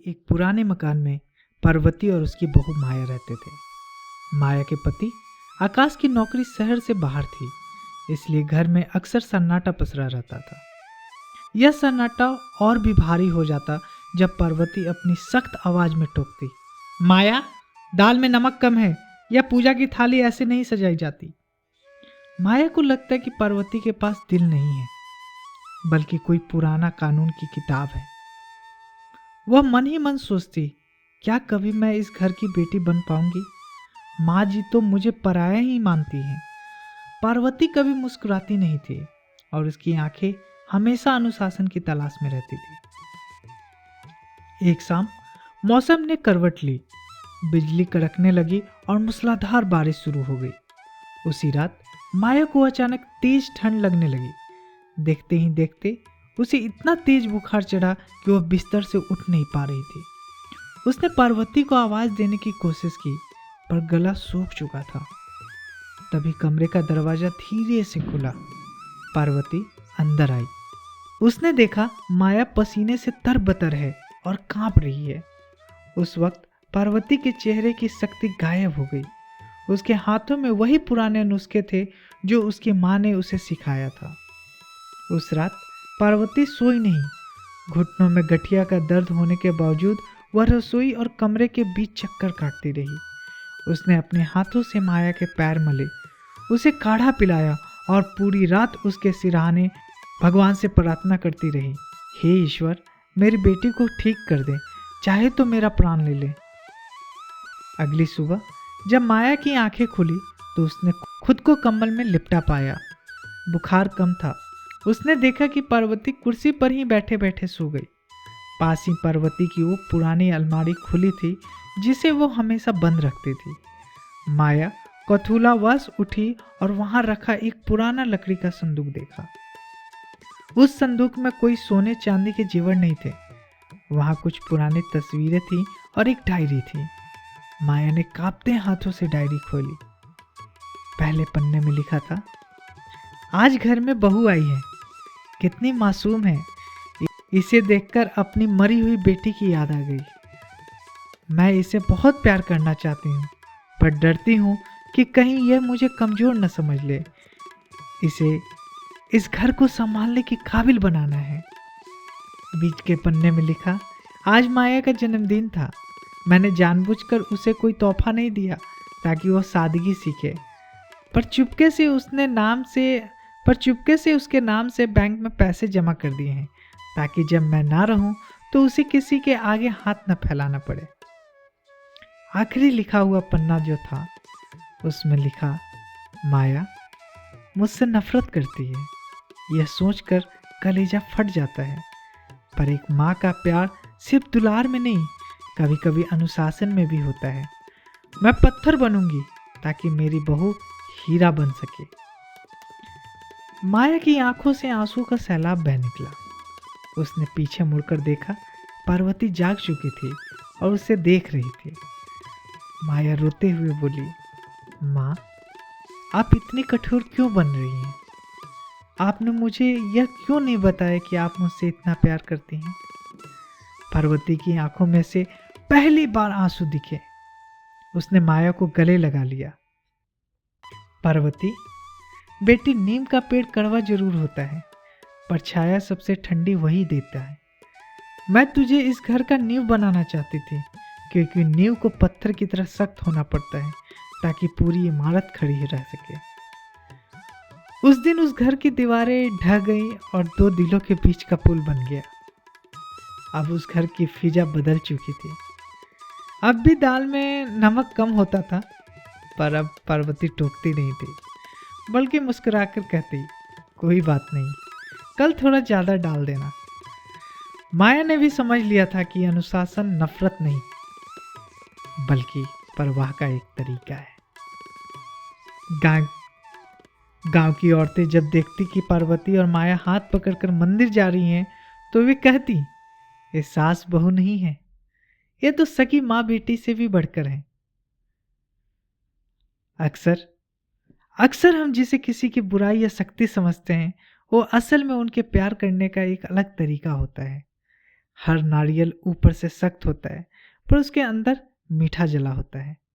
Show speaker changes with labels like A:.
A: एक पुराने मकान में पार्वती और उसकी बहू माया रहते थे। माया के पति आकाश की नौकरी शहर से बाहर थी, इसलिए घर में अक्सर सन्नाटा पसरा रहता था। यह सन्नाटा और भी भारी हो जाता जब पार्वती अपनी सख्त आवाज में टोकती, माया, दाल में नमक कम है, या पूजा की थाली ऐसे नहीं सजाई जाती। माया को लगता है कि पार्वती के पास दिल नहीं है, बल्कि कोई पुराना कानून की किताब है। वह मन ही मन सोचती, क्या कभी मैं इस घर की बेटी बन पाऊंगी? माँ जी तो मुझे पराया ही मानती हैं। पार्वती कभी मुस्कुराती नहीं थी और उसकी आंखें हमेशा अनुशासन की तलाश में रहती थी। एक शाम मौसम ने करवट ली, बिजली कड़कने लगी और मूसलाधार बारिश शुरू हो गई। उसी रात माया को अचानक तेज ठंड लगने लगी। देखते ही देखते उसे इतना तेज बुखार चढ़ा कि वह बिस्तर से उठ नहीं पा रही थी। उसने पार्वती को आवाज देने की कोशिश की, पर गला सूख चुका था। तभी कमरे का दरवाजा धीरे से खुला। पार्वती अंदर आई। उसने देखा माया पसीने से तरबतर है और कांप रही है। उस वक्त पार्वती के चेहरे की शक्ति गायब हो गई। उसके हाथों में वही पुराने नुस्खे थे जो उसकी माँ ने उसे सिखाया था। उस रात पार्वती सोई नहीं। घुटनों में गठिया का दर्द होने के बावजूद वह रसोई और कमरे के बीच चक्कर काटती रही। उसने अपने हाथों से माया के पैर मले, उसे काढ़ा पिलाया और पूरी रात उसके सिरहाने भगवान से प्रार्थना करती रही, हे ईश्वर, मेरी बेटी को ठीक कर दे, चाहे तो मेरा प्राण ले ले। अगली सुबह जब माया की आंखें खुली तो उसने खुद को कंबल में लिपटा पाया। बुखार कम था। उसने देखा कि पार्वती कुर्सी पर ही बैठे बैठे सो गई। पास ही पार्वती की वो पुरानी अलमारी खुली थी जिसे वो हमेशा बंद रखती थी। माया कौतूहलवश उठी और वहां रखा एक पुराना लकड़ी का संदूक देखा। उस संदूक में कोई सोने चांदी के जेवर नहीं थे। वहां कुछ पुरानी तस्वीरें थी और एक डायरी थी। माया ने कांपते हाथों से डायरी खोली। पहले पन्ने में लिखा था, आज घर में बहू आई है, कितनी मासूम है। इसे देखकर अपनी मरी हुई बेटी की याद आ गई। मैं इसे बहुत प्यार करना चाहती हूँ, पर डरती हूँ कि कहीं यह मुझे कमजोर न समझ ले। इसे इस घर को संभालने की काबिल बनाना है। बीच के पन्ने में लिखा, आज माया का जन्मदिन था। मैंने जानबूझकर उसे कोई तोहफा नहीं दिया ताकि वह सादगी सीखे, पर चुपके से उसके नाम से बैंक में पैसे जमा कर दिए हैं ताकि जब मैं ना रहूं तो उसे किसी के आगे हाथ न फैलाना पड़े। आखिरी लिखा हुआ पन्ना जो था उसमें लिखा, माया मुझसे नफरत करती है। यह सोचकर कलेजा फट जाता है, पर एक माँ का प्यार सिर्फ दुलार में नहीं, कभी कभी अनुशासन में भी होता है। मैं पत्थर बनूंगी ताकि मेरी बहू हीरा बन सके। माया की आंखों से आंसू का सैलाब बह निकला। उसने पीछे मुड़कर देखा, पार्वती जाग चुकी थी और उसे देख रही थी। माया रोते हुए बोली, माँ, आप इतनी कठोर क्यों बन रही हैं? आपने मुझे यह क्यों नहीं बताया कि आप मुझसे इतना प्यार करती हैं? पार्वती की आंखों में से पहली बार आंसू दिखे। उसने माया को गले लगा लिया। पार्वती, बेटी, नीम का पेड़ कड़वा जरूर होता है, पर छाया सबसे ठंडी वही देता है। मैं तुझे इस घर का नींव बनाना चाहती थी, क्योंकि नींव को पत्थर की तरह सख्त होना पड़ता है ताकि पूरी इमारत खड़ी रह सके। उस दिन उस घर की दीवारें ढह गई और दो दिलों के बीच का पुल बन गया। अब उस घर की फिजा बदल चुकी थी। अब भी दाल में नमक कम होता था, पर अब पार्वती टोकती नहीं थी, बल्कि मुस्कुराकर कहती, कोई बात नहीं, कल थोड़ा ज्यादा डाल देना। माया ने भी समझ लिया था कि अनुशासन नफरत नहीं, बल्कि परवाह का एक तरीका है। गांव की औरतें जब देखती कि पार्वती और माया हाथ पकड़कर मंदिर जा रही हैं, तो वे कहती, ये सास बहू नहीं है, ये तो सगी माँ बेटी से भी बढ़कर है। अक्सर हम जिसे किसी की बुराई या शक्ति समझते हैं, वो असल में उनके प्यार करने का एक अलग तरीका होता है। हर नारियल ऊपर से सख्त होता है पर उसके अंदर मीठा जला होता है।